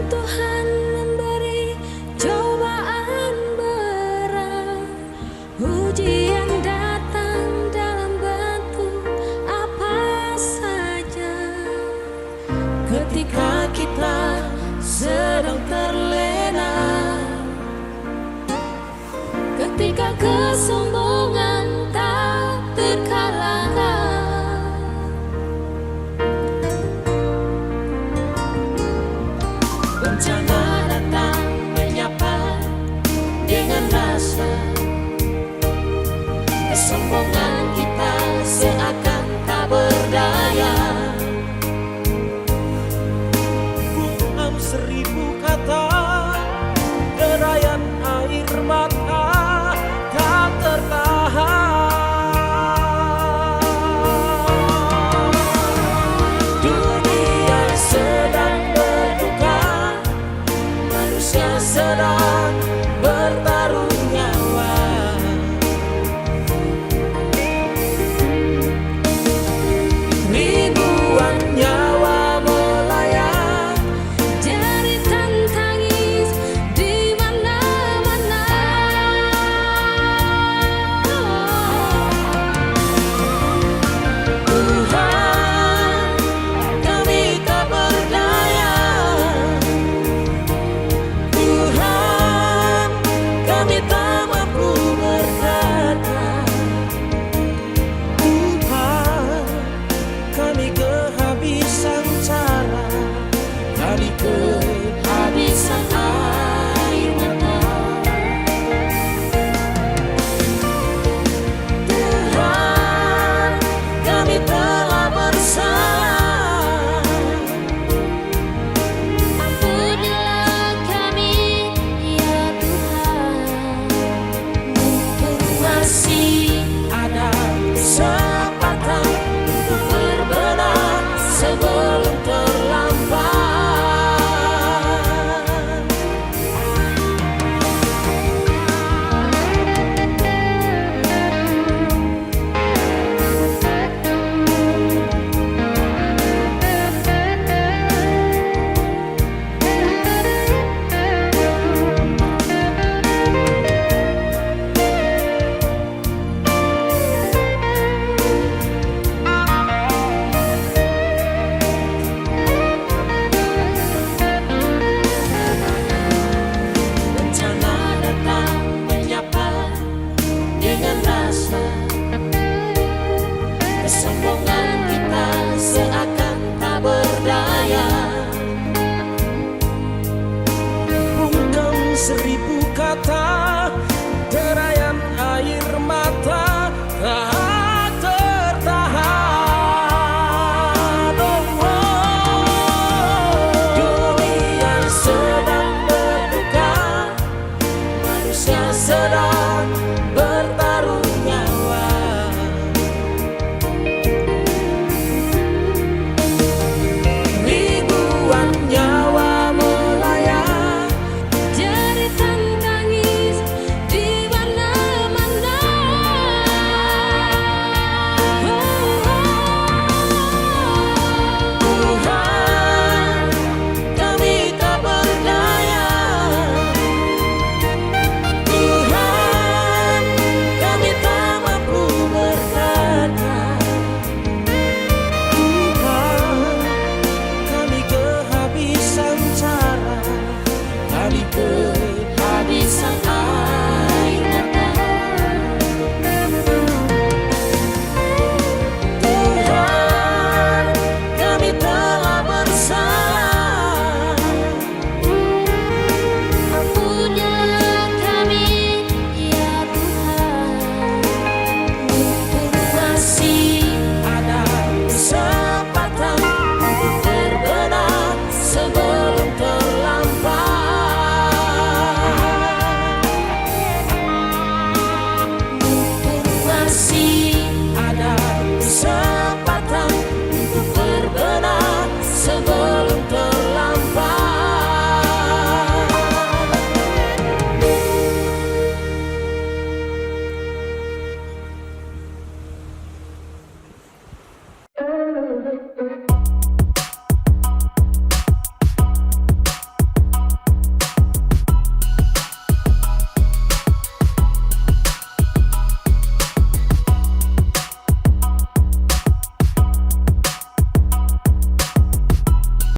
Tuhan memberi cobaan berat, ujian datang dalam bentuk apa saja. Ketika kita sedang terlena, ketika kesombongan tak terkalahkan, bencana datang menyapa dengan rasa kesombongan kita seakan tak berdaya. Bukan 1000 kata, derayan air mata tak tertahan. Dunia sedang berduka, manusia sedang bertaruh nyawa. Ribuan nyawa melayang, Jeritan tangis di mana-mana. Tuhan, kami tak berdaya. Tuhan, kami tak mampu berkata. Tuhan, kami kehabisan cara, kami kehabisan air mata. Tuhan, kami telah bersalah. Ampunilah kami, ya Tuhan. Mungkin masih ada kesempatan untuk berbenah sebelum terlambat. Bencana datang menyapa dengan rasa kesombongan kita seakan tak berdaya. Bungkam 1000